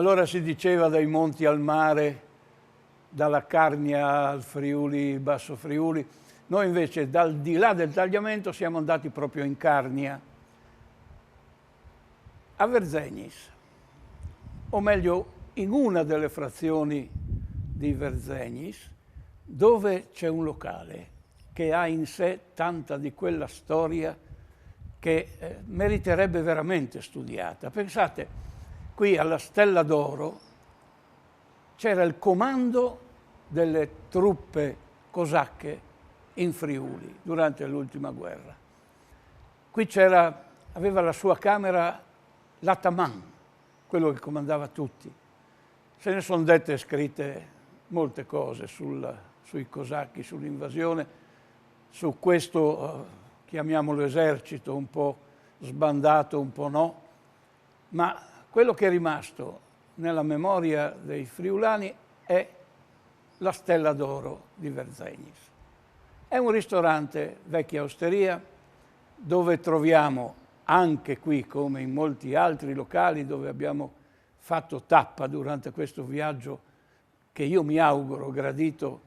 Allora si diceva dai monti al mare, dalla Carnia al Friuli, Basso Friuli. Noi invece dal di là del tagliamento siamo andati proprio in Carnia, a Verzenis, o meglio in una delle frazioni di Verzenis, dove c'è un locale che ha in sé tanta di quella storia che meriterebbe veramente studiata. Pensate, qui alla Stella d'Oro c'era il comando delle truppe cosacche in Friuli durante l'ultima guerra. Qui aveva la sua camera l'ataman, quello che comandava tutti. Se ne sono dette e scritte molte cose sui cosacchi, sull'invasione, su questo, chiamiamolo esercito, un po' sbandato, un po' no, ma quello che è rimasto nella memoria dei friulani è la Stella d'Oro di Verzenis. È un ristorante, vecchia osteria, dove troviamo anche qui, come in molti altri locali dove abbiamo fatto tappa durante questo viaggio, che io mi auguro gradito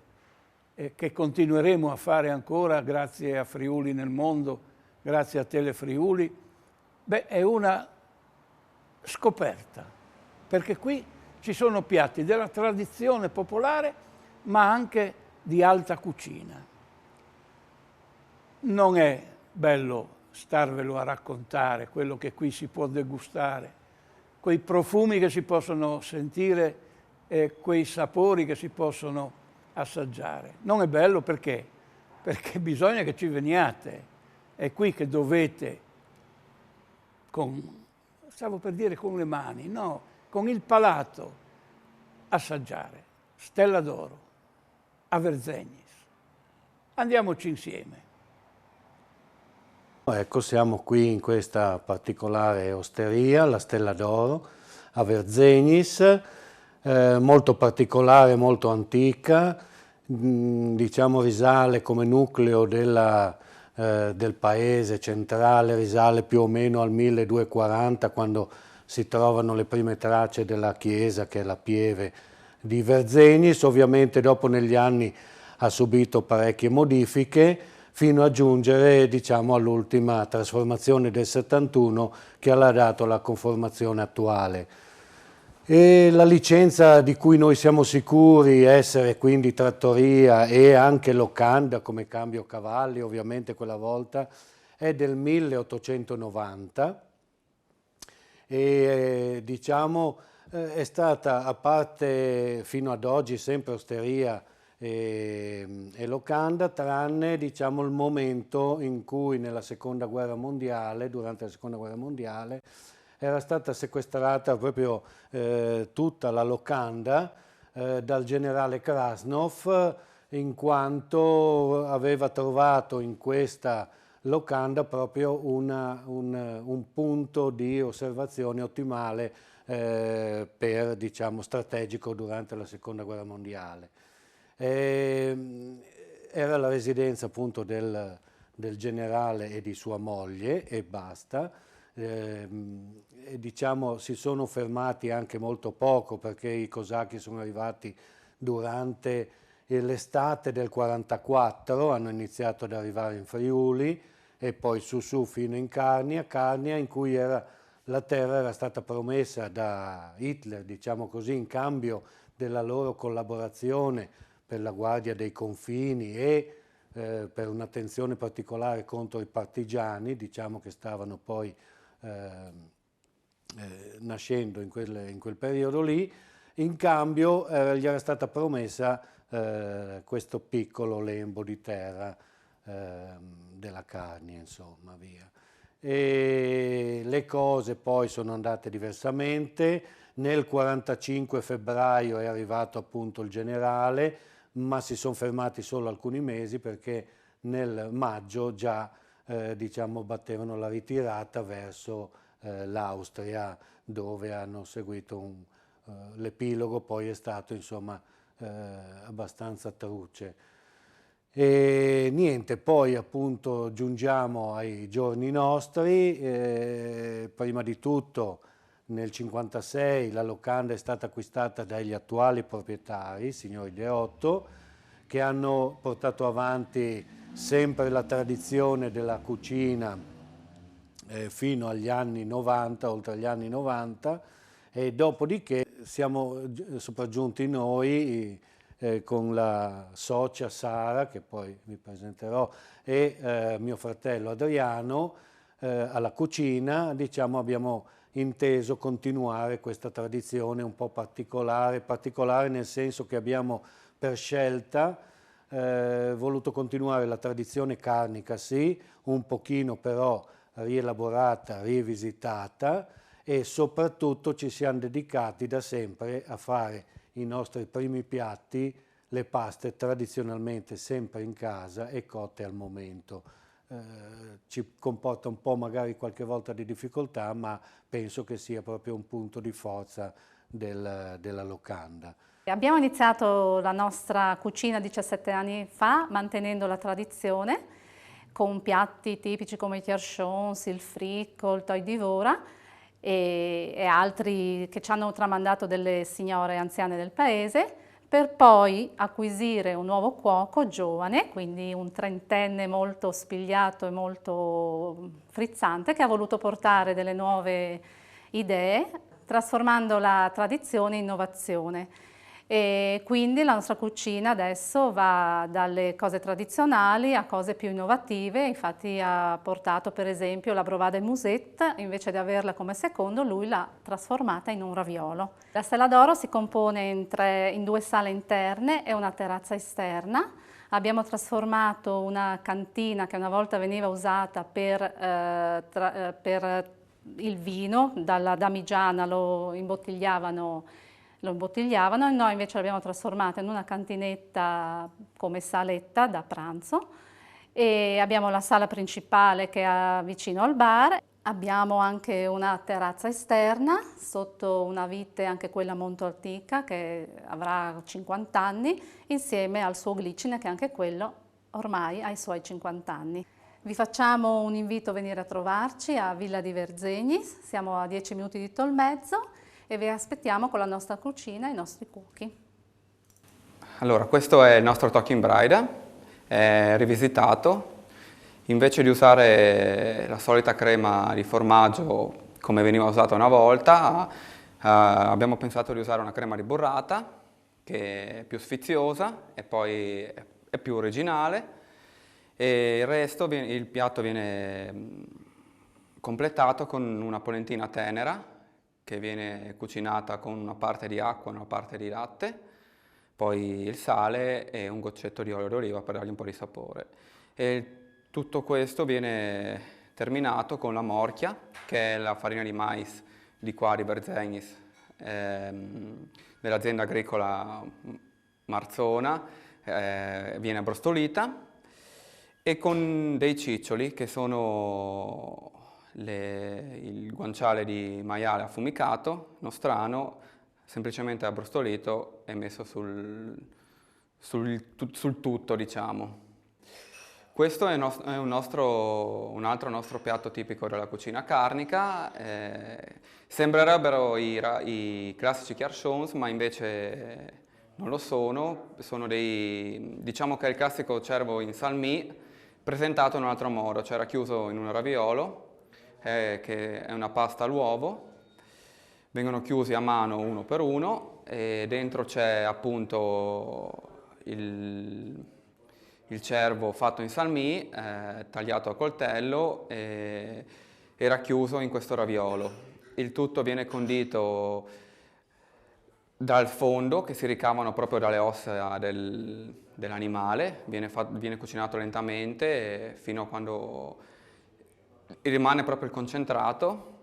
e che continueremo a fare ancora grazie a Friuli nel mondo, grazie a Telefriuli, è una scoperta, perché qui ci sono piatti della tradizione popolare, ma anche di alta cucina. Non è bello starvelo a raccontare, quello che qui si può degustare, quei profumi che si possono sentire e quei sapori che si possono assaggiare. Non è bello perché? Perché bisogna che ci veniate. È qui che dovete, stavo per dire con le mani, no, con il palato, assaggiare. Stella d'Oro, a Verzenis. Andiamoci insieme. Ecco, siamo qui in questa particolare osteria, la Stella d'Oro, a Verzenis, molto particolare, molto antica, diciamo risale come nucleo del paese centrale, risale più o meno al 1240, quando si trovano le prime tracce della chiesa, che è la Pieve di Verzenis. Ovviamente dopo negli anni ha subito parecchie modifiche, fino a giungere, diciamo, all'ultima trasformazione del 71 che ha dato la conformazione attuale. E la licenza di cui noi siamo sicuri essere quindi trattoria e anche locanda come cambio cavalli, ovviamente quella volta, è del 1890 e diciamo è stata, a parte fino ad oggi, sempre osteria e locanda, tranne diciamo il momento in cui nella seconda guerra mondiale, durante la seconda guerra mondiale, era stata sequestrata proprio tutta la locanda dal generale Krasnov, in quanto aveva trovato in questa locanda proprio un punto di osservazione ottimale per, diciamo, strategico durante la seconda guerra mondiale. Era la residenza appunto del generale e di sua moglie e basta. Diciamo si sono fermati anche molto poco, perché i cosacchi sono arrivati durante l'estate del 44, hanno iniziato ad arrivare in Friuli e poi su fino in Carnia in cui la terra era stata promessa da Hitler, diciamo così, in cambio della loro collaborazione per la guardia dei confini e per un'attenzione particolare contro i partigiani, diciamo, che stavano poi nascendo in quel periodo lì. In cambio gli era stata promessa questo piccolo lembo di terra della Carnia, insomma, via. E le cose poi sono andate diversamente. Nel 45 febbraio è arrivato appunto il generale, ma si sono fermati solo alcuni mesi, perché nel maggio già diciamo battevano la ritirata verso l'Austria, dove hanno seguito l'epilogo poi è stato insomma abbastanza truce. E niente, poi appunto giungiamo ai giorni nostri. Prima di tutto nel 1956 la locanda è stata acquistata dagli attuali proprietari, signori De Otto, che hanno portato avanti sempre la tradizione della cucina fino agli anni 90, oltre agli anni 90, e dopodiché siamo sopraggiunti noi con la socia Sara, che poi vi presenterò, e mio fratello Adriano alla cucina. Diciamo, abbiamo inteso continuare questa tradizione un po' particolare nel senso che abbiamo per scelta voluto continuare la tradizione carnica, sì, un pochino però rielaborata, rivisitata, e soprattutto ci siamo dedicati da sempre a fare i nostri primi piatti, le paste tradizionalmente sempre in casa e cotte al momento. Ci comporta un po' magari qualche volta di difficoltà, ma penso che sia proprio un punto di forza della locanda. Abbiamo iniziato la nostra cucina 17 anni fa mantenendo la tradizione con piatti tipici come i tiarchons, il fricco, il toy divora e altri che ci hanno tramandato delle signore anziane del paese, per poi acquisire un nuovo cuoco giovane, quindi un trentenne molto spigliato e molto frizzante, che ha voluto portare delle nuove idee, trasformando la tradizione in innovazione. E quindi la nostra cucina adesso va dalle cose tradizionali a cose più innovative. Infatti ha portato per esempio la brovada musette, invece di averla come secondo lui l'ha trasformata in un raviolo. La Stella d'Oro si compone in due sale interne e una terrazza esterna. Abbiamo trasformato una cantina che una volta veniva usata per il vino, dalla Damigiana lo imbottigliavano e noi invece l'abbiamo trasformata in una cantinetta come saletta da pranzo, e abbiamo la sala principale che è vicino al bar. Abbiamo anche una terrazza esterna sotto una vite, anche quella molto antica, che avrà 50 anni, insieme al suo glicine, che anche quello ormai ha i suoi 50 anni. Vi facciamo un invito a venire a trovarci a Villa di Verzegnis, siamo a 10 minuti di Tolmezzo, e vi aspettiamo con la nostra cucina e i nostri cuochi. Allora, questo è il nostro Talking Bride, è rivisitato. Invece di usare la solita crema di formaggio come veniva usata una volta, abbiamo pensato di usare una crema di burrata che è più sfiziosa e poi è più originale, e il resto, il piatto viene completato con una polentina tenera che viene cucinata con una parte di acqua e una parte di latte, poi il sale e un goccetto di olio d'oliva per dargli un po' di sapore. E tutto questo viene terminato con la morchia, che è la farina di mais di qua di Verzegnis, dell'azienda agricola Marzona, viene abbrustolita, e con dei ciccioli che sono il guanciale di maiale affumicato, nostrano, semplicemente abbrustolito e messo sul tutto, diciamo. Questo è un altro nostro piatto tipico della cucina carnica. Sembrerebbero i classici tiarchons, ma invece non lo sono. Diciamo che è il classico cervo in salmì, presentato in un altro modo, cioè racchiuso in un raviolo, che è una pasta all'uovo. Vengono chiusi a mano uno per uno e dentro c'è appunto il cervo fatto in salmì, tagliato a coltello e racchiuso in questo raviolo. Il tutto viene condito dal fondo, che si ricavano proprio dalle ossa dell'animale, viene cucinato lentamente fino a quando rimane proprio il concentrato,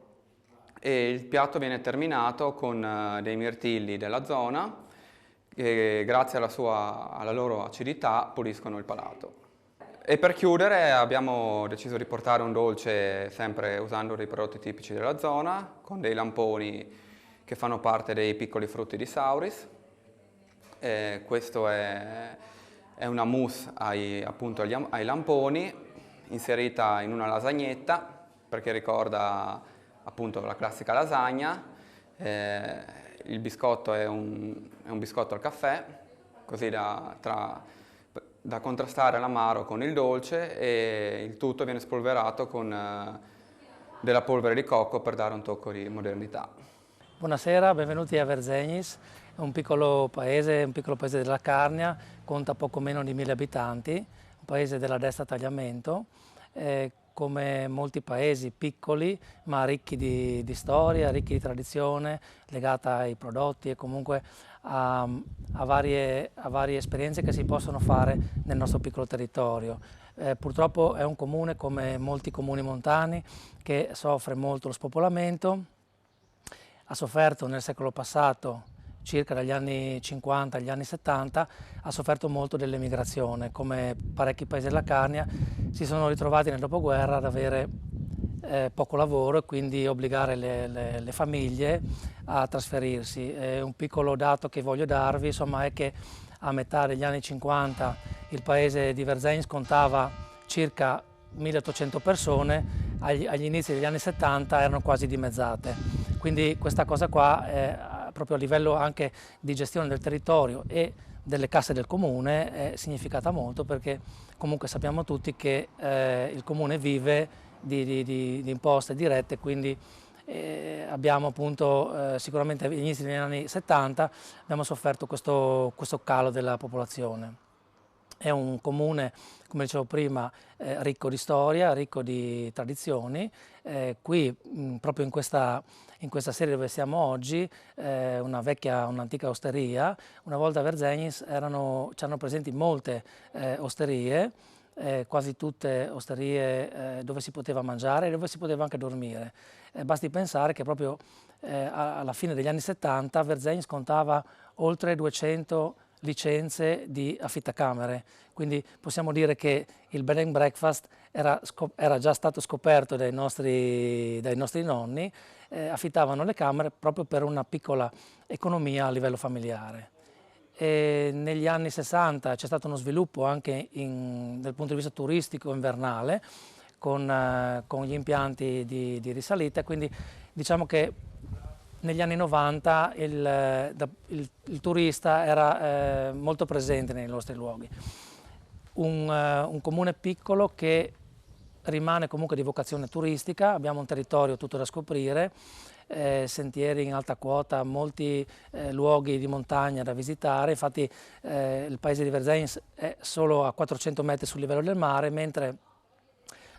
e il piatto viene terminato con dei mirtilli della zona che grazie alla loro acidità puliscono il palato. E per chiudere abbiamo deciso di portare un dolce sempre usando dei prodotti tipici della zona, con dei lamponi che fanno parte dei piccoli frutti di Sauris. Questo è una mousse appunto ai lamponi, inserita in una lasagnetta, perché ricorda appunto la classica lasagna, Il biscotto è un biscotto al caffè, così da contrastare l'amaro con il dolce, e il tutto viene spolverato con della polvere di cocco per dare un tocco di modernità. Buonasera, benvenuti a Verzegnis, è un piccolo paese della Carnia, conta poco meno di 1000 abitanti, un paese della destra tagliamento, come molti paesi piccoli ma ricchi di storia, ricchi di tradizione, legata ai prodotti e comunque a varie esperienze che si possono fare nel nostro piccolo territorio. Purtroppo è un comune, come molti comuni montani, che soffre molto lo spopolamento. Ha sofferto nel secolo passato, circa dagli anni 50 agli anni 70, ha sofferto molto dell'emigrazione. Come parecchi paesi della Carnia si sono ritrovati nel dopoguerra ad avere poco lavoro e quindi obbligare le famiglie a trasferirsi. Un piccolo dato che voglio darvi, insomma, è che a metà degli anni 50 il paese di Verzegnis contava circa 1800 persone, agli inizi degli anni 70 erano quasi dimezzate. Quindi questa cosa qua, proprio a livello anche di gestione del territorio e delle casse del comune, è significata molto, perché comunque sappiamo tutti che il comune vive di imposte dirette, quindi abbiamo appunto sicuramente agli inizi degli anni 70 abbiamo sofferto questo calo della popolazione. È un comune, come dicevo prima, ricco di storia, ricco di tradizioni. Qui, proprio in questa serie dove siamo oggi, un'antica osteria. Una volta a Verzegnis c'erano presenti molte osterie, quasi tutte osterie dove si poteva mangiare e dove si poteva anche dormire. Basti pensare che proprio alla fine degli anni 70 Verzegnis contava oltre 200 licenze di affittacamere, quindi possiamo dire che il bed and breakfast era già stato scoperto dai nostri nonni, affittavano le camere proprio per una piccola economia a livello familiare. E negli anni 60 c'è stato uno sviluppo anche dal punto di vista turistico invernale, con gli impianti di risalita, quindi diciamo che negli anni 90 il turista era molto presente nei nostri luoghi. Un comune piccolo che rimane comunque di vocazione turistica, abbiamo un territorio tutto da scoprire, sentieri in alta quota, molti luoghi di montagna da visitare. Infatti il paese di Verzegnis è solo a 400 metri sul livello del mare, mentre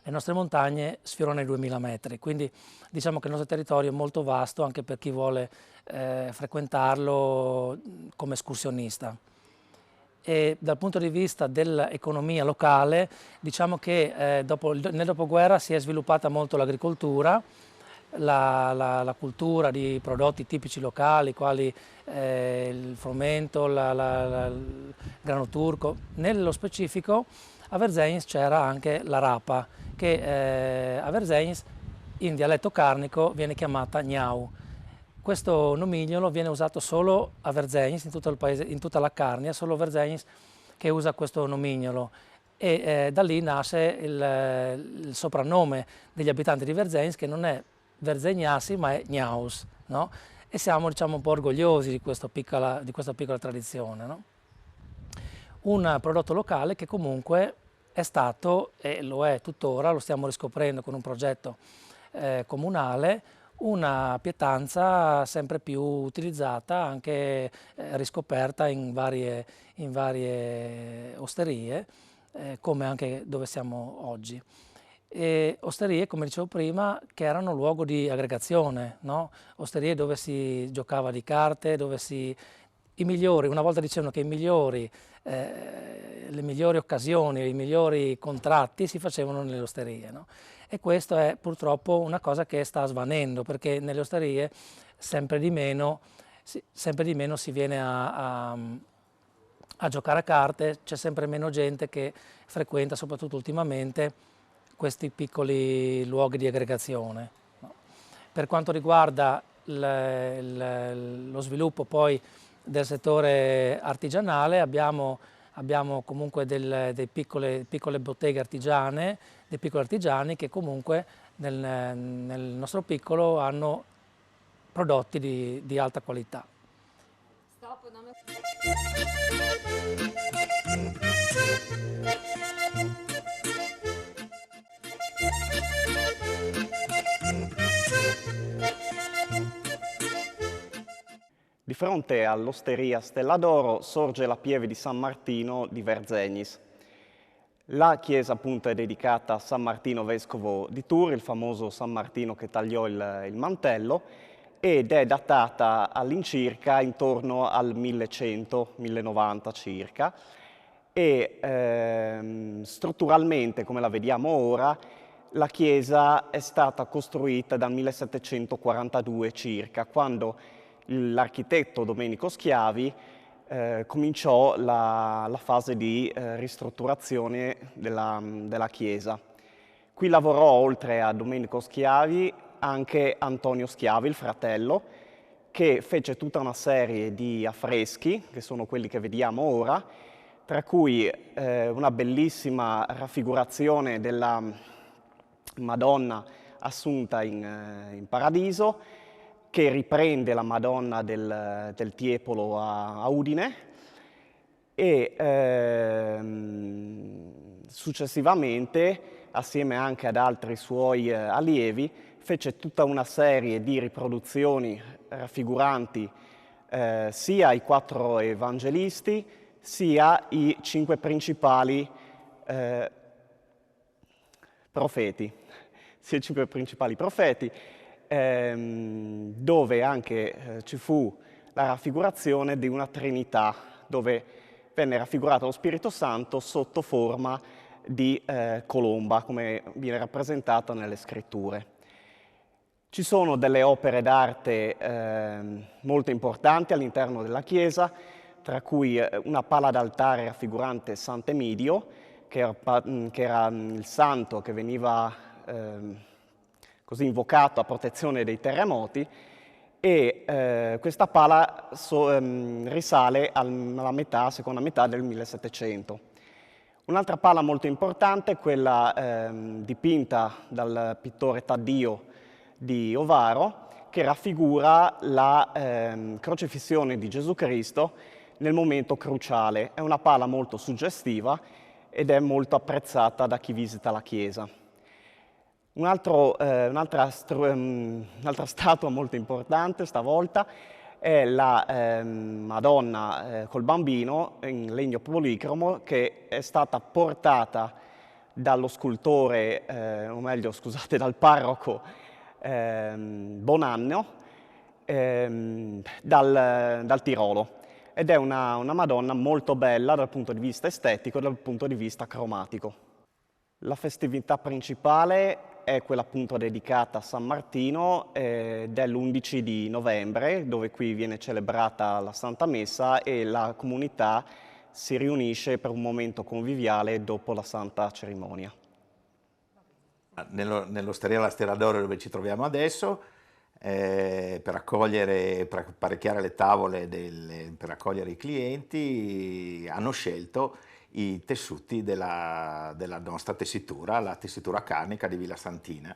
le nostre montagne sfiorano i 2000 metri, quindi diciamo che il nostro territorio è molto vasto anche per chi vuole frequentarlo come escursionista. E dal punto di vista dell'economia locale, diciamo che nel dopoguerra si è sviluppata molto l'agricoltura, la cultura di prodotti tipici locali, quali il frumento, il grano turco. Nello specifico a Verzegnis c'era anche la rapa, che a Verzegnis in dialetto carnico viene chiamata gnau. Questo nomignolo viene usato solo a Verzegnis, in tutto il paese, in tutta la Carnia, solo Verzegnis che usa questo nomignolo, e da lì nasce il soprannome degli abitanti di Verzegnis, che non è Verzegnasi ma è Gnaus, no? E siamo, diciamo, un po' orgogliosi di questa piccola tradizione, no? Un prodotto locale che comunque è stato, e lo è tuttora, lo stiamo riscoprendo con un progetto comunale, una pietanza sempre più utilizzata, anche riscoperta in varie osterie, come anche dove siamo oggi. E osterie, come dicevo prima, che erano luogo di aggregazione, no? Osterie dove si giocava di carte, dove i migliori, una volta dicevano che le migliori occasioni, i migliori contratti si facevano nelle osterie, no? E questo è purtroppo una cosa che sta svanendo, perché nelle osterie sempre di meno si viene a giocare a carte, c'è sempre meno gente che frequenta, soprattutto ultimamente, questi piccoli luoghi di aggregazione, no? Per quanto riguarda lo sviluppo poi del settore artigianale, abbiamo comunque delle piccole botteghe artigiane, dei piccoli artigiani che comunque nel nostro piccolo hanno prodotti di alta qualità. Di fronte all'osteria Stella d'Oro sorge la pieve di San Martino di Verzegnis. La chiesa appunto è dedicata a San Martino vescovo di Tours, il famoso San Martino che tagliò il mantello, ed è datata all'incirca intorno al 1100-1090 circa, e strutturalmente, come la vediamo ora, la chiesa è stata costruita dal 1742 circa, quando l'architetto Domenico Schiavi cominciò la fase di ristrutturazione della chiesa. Qui lavorò, oltre a Domenico Schiavi, anche Antonio Schiavi, il fratello, che fece tutta una serie di affreschi, che sono quelli che vediamo ora, tra cui una bellissima raffigurazione della Madonna assunta in paradiso, che riprende la Madonna del Tiepolo a Udine, e successivamente, assieme anche ad altri suoi allievi, fece tutta una serie di riproduzioni raffiguranti sia i 4 evangelisti, sia i 5 principali profeti, dove anche ci fu la raffigurazione di una Trinità, dove venne raffigurato lo Spirito Santo sotto forma di colomba, come viene rappresentata nelle scritture. Ci sono delle opere d'arte molto importanti all'interno della chiesa, tra cui una pala d'altare raffigurante Sant'Emidio, che era il santo che veniva così invocato a protezione dei terremoti, e questa pala risale alla seconda metà del 1700. Un'altra pala molto importante è quella dipinta dal pittore Taddio di Ovaro, che raffigura la crocifissione di Gesù Cristo nel momento cruciale. È una pala molto suggestiva ed è molto apprezzata da chi visita la chiesa. Un'altra statua molto importante stavolta è la Madonna col bambino in legno policromo, che è stata portata dallo scultore, o meglio, scusate, dal parroco Bonanno dal Tirolo, ed è una Madonna molto bella dal punto di vista estetico e dal punto di vista cromatico. La festività principale è quella appunto dedicata a San Martino, ed è l'11 di novembre, dove qui viene celebrata la Santa Messa e la comunità si riunisce per un momento conviviale dopo la Santa Cerimonia. Nell'osteria La Stella d'Oro, dove ci troviamo adesso, per apparecchiare le tavole, per accogliere i clienti, hanno scelto i tessuti della nostra tessitura, la tessitura carnica di Villa Santina.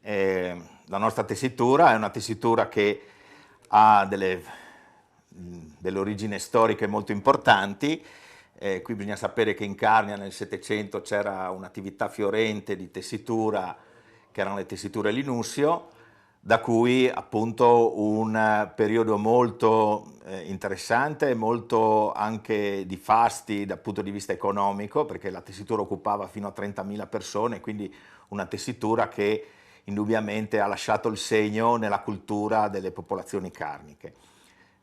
La nostra tessitura è una tessitura che ha delle origini storiche molto importanti. Qui bisogna sapere che in Carnia nel Settecento c'era un'attività fiorente di tessitura, che erano le tessiture Linussio, da cui appunto un periodo molto interessante, molto anche di fasti dal punto di vista economico, perché la tessitura occupava fino a 30.000 persone, quindi una tessitura che indubbiamente ha lasciato il segno nella cultura delle popolazioni carniche.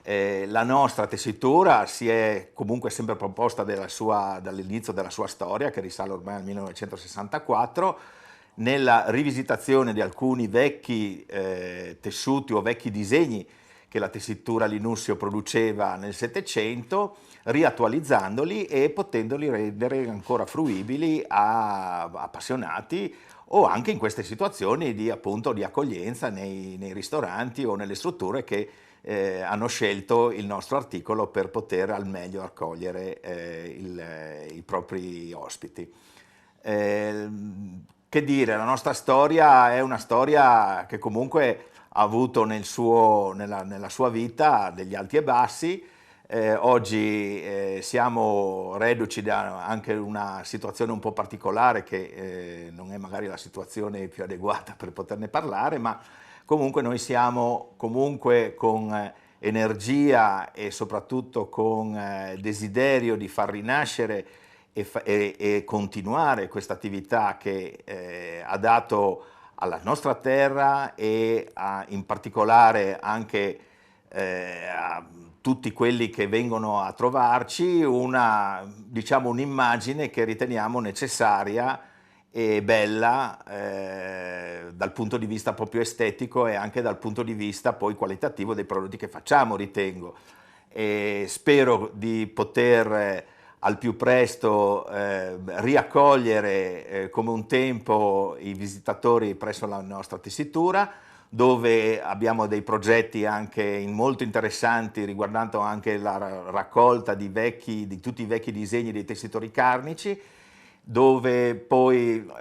La nostra tessitura si è comunque sempre proposta dall'inizio della sua storia, che risale ormai al 1964, nella rivisitazione di alcuni vecchi tessuti o vecchi disegni che la tessitura Linussio produceva nel Settecento, riattualizzandoli e potendoli rendere ancora fruibili a appassionati, o anche in queste situazioni di accoglienza nei ristoranti o nelle strutture che hanno scelto il nostro articolo per poter al meglio accogliere i propri ospiti. Che dire, la nostra storia è una storia che comunque avuto nella sua vita degli alti e bassi. Oggi siamo reduci da anche una situazione un po' particolare che non è magari la situazione più adeguata per poterne parlare, ma comunque noi siamo comunque con energia e soprattutto con desiderio di far rinascere e continuare questa attività che ha dato alla nostra terra e in particolare anche a tutti quelli che vengono a trovarci diciamo, un'immagine che riteniamo necessaria e bella dal punto di vista proprio estetico e anche dal punto di vista poi qualitativo dei prodotti che facciamo, ritengo. E spero di poter al più presto riaccogliere come un tempo i visitatori presso la nostra tessitura, dove abbiamo dei progetti anche molto interessanti riguardando anche la raccolta di tutti i vecchi disegni dei tessitori carnici, dove poi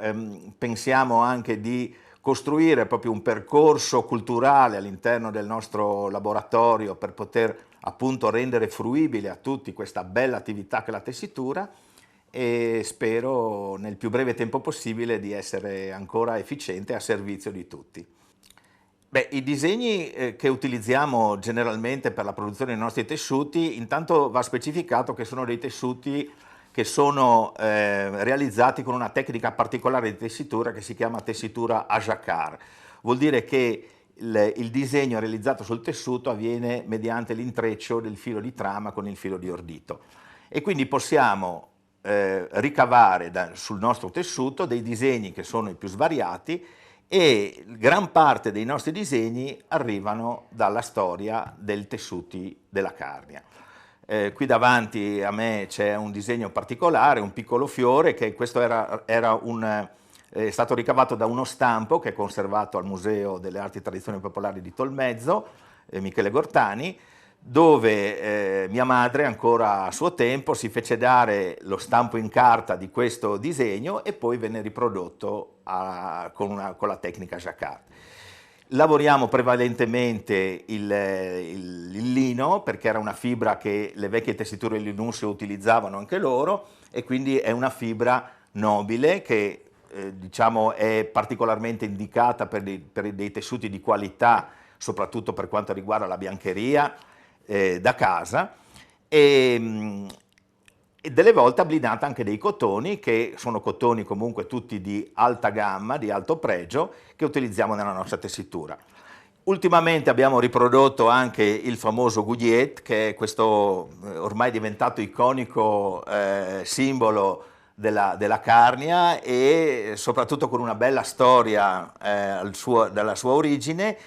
pensiamo anche di costruire proprio un percorso culturale all'interno del nostro laboratorio per poter appunto rendere fruibile a tutti questa bella attività che è la tessitura, e spero nel più breve tempo possibile di essere ancora efficiente a servizio di tutti. Beh, i disegni che utilizziamo generalmente per la produzione dei nostri tessuti, intanto va specificato che sono dei tessuti che sono realizzati con una tecnica particolare di tessitura che si chiama tessitura à jacquard. Vuol dire che il disegno realizzato sul tessuto avviene mediante l'intreccio del filo di trama con il filo di ordito, e quindi possiamo ricavare sul nostro tessuto dei disegni che sono i più svariati, e gran parte dei nostri disegni arrivano dalla storia dei tessuti della Carnia. Qui davanti a me c'è un disegno particolare, un piccolo fiore, che questo è stato ricavato da uno stampo che è conservato al Museo delle Arti e Tradizioni Popolari di Tolmezzo, Michele Gortani, dove mia madre ancora a suo tempo si fece dare lo stampo in carta di questo disegno e poi venne riprodotto con la tecnica jacquard. Lavoriamo prevalentemente il lino, perché era una fibra che le vecchie tessiture linussio utilizzavano anche loro, e quindi è una fibra nobile che diciamo è particolarmente indicata per dei tessuti di qualità, soprattutto per quanto riguarda la biancheria da casa, e delle volte abbinata anche dei cotoni, che sono cotoni comunque tutti di alta gamma, di alto pregio, che utilizziamo nella nostra tessitura. Ultimamente abbiamo riprodotto anche il famoso Gouliet, che è questo ormai diventato iconico simbolo della Carnia, e soprattutto con una bella storia dalla sua origine.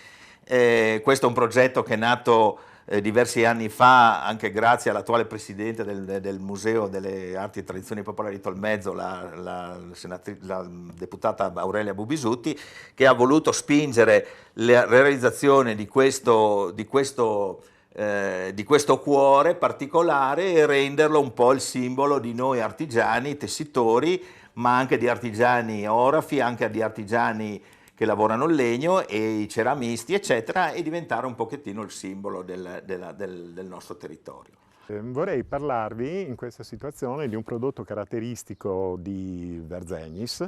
Questo è un progetto che è nato diversi anni fa, anche grazie all'attuale presidente del Museo delle Arti e Tradizioni Popolari di Tolmezzo, la deputata Aurelia Bubisutti, che ha voluto spingere la realizzazione di questo cuore particolare e renderlo un po' il simbolo di noi artigiani, tessitori, ma anche di artigiani orafi, anche di artigiani che lavorano il legno e i ceramisti, eccetera, e diventare un pochettino il simbolo del nostro territorio. Vorrei parlarvi in questa situazione di un prodotto caratteristico di Verzenis,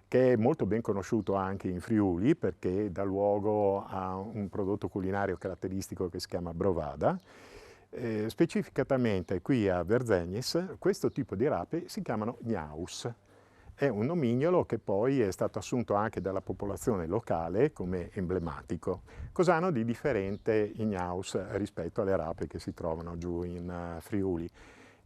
che è molto ben conosciuto anche in Friuli, perché dà luogo a un prodotto culinario caratteristico che si chiama Brovada. Specificatamente qui a Verzenis questo tipo di rape si chiamano gnaus. È un nomignolo che poi è stato assunto anche dalla popolazione locale come emblematico. Cosa hanno di differente i gnaus rispetto alle rape che si trovano giù in Friuli?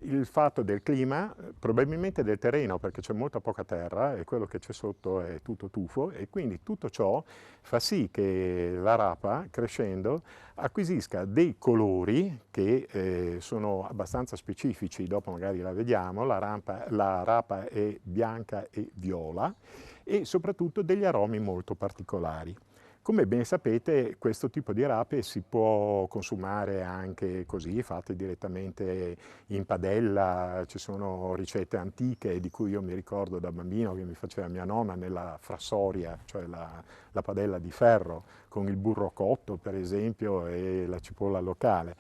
Il fatto del clima, probabilmente del terreno, perché c'è molta poca terra e quello che c'è sotto è tutto tufo, e quindi tutto ciò fa sì che la rapa, crescendo, acquisisca dei colori che sono abbastanza specifici. Dopo magari la vediamo. La rapa è bianca e viola, e soprattutto degli aromi molto particolari. Come ben sapete, questo tipo di rape si può consumare anche così, fatte direttamente in padella. Ci sono ricette antiche di cui io mi ricordo da bambino che mi faceva mia nonna nella frassoria, cioè la padella di ferro, con il burro cotto per esempio e la cipolla locale.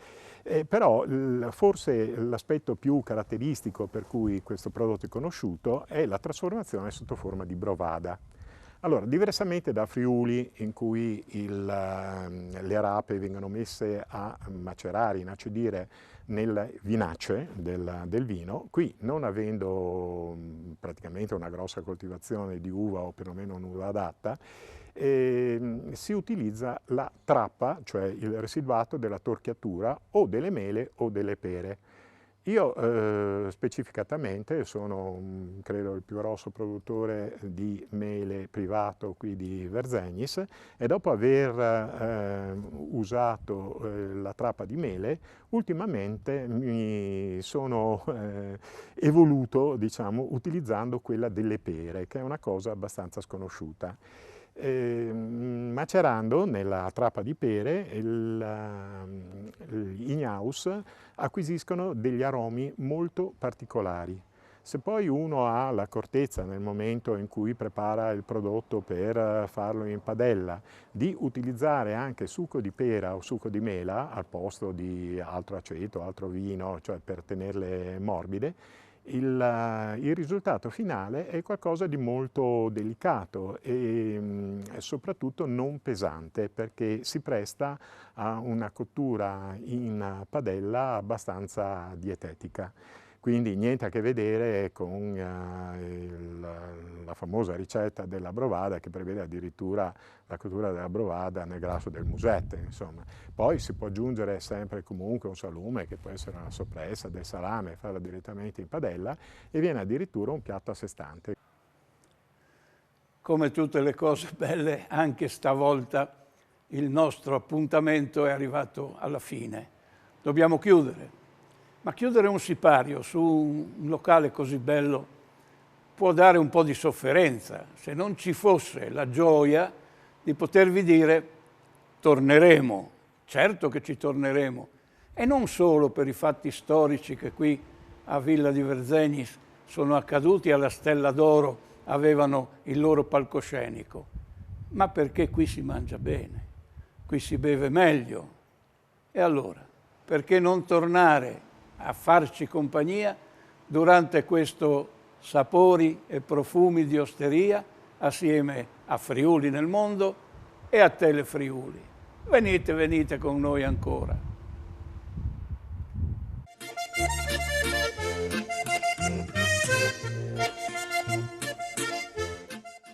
Però forse l'aspetto più caratteristico per cui questo prodotto è conosciuto è la trasformazione sotto forma di brovada. Allora, diversamente da Friuli, in cui le rape vengono messe a macerare, inacidire nel vinace del vino, qui non avendo praticamente una grossa coltivazione di uva o perlomeno un'uva adatta, si utilizza la trappa, cioè il residuato della torchiatura o delle mele o delle pere. Io specificatamente sono, credo, il più grosso produttore di mele privato qui di Verzegnis e dopo aver usato la trappa di mele, ultimamente mi sono evoluto, diciamo, utilizzando quella delle pere, che è una cosa abbastanza sconosciuta. Macerando nella trappa di pere i Gnaus acquisiscono degli aromi molto particolari. Se poi uno ha l'accortezza nel momento in cui prepara il prodotto per farlo in padella di utilizzare anche succo di pera o succo di mela al posto di altro aceto, altro vino, cioè per tenerle morbide, il risultato finale è qualcosa di molto delicato e soprattutto non pesante, perché si presta a una cottura in padella abbastanza dietetica. Quindi niente a che vedere con la famosa ricetta della brovada, che prevede addirittura la cottura della brovada nel grasso del musette, insomma. Poi si può aggiungere sempre comunque un salume, che può essere una soppressa, del salame, farla direttamente in padella, e viene addirittura un piatto a sé stante. Come tutte le cose belle, anche stavolta il nostro appuntamento è arrivato alla fine. Dobbiamo chiudere. Ma chiudere un sipario su un locale così bello può dare un po' di sofferenza, se non ci fosse la gioia di potervi dire torneremo, certo che ci torneremo, e non solo per i fatti storici che qui a Villa di Verzegnis sono accaduti, alla Stella d'Oro avevano il loro palcoscenico, ma perché qui si mangia bene, qui si beve meglio. E allora, perché non tornare a farci compagnia durante questo sapori e profumi di osteria assieme a Friuli nel mondo e a Telefriuli. Venite, venite con noi ancora.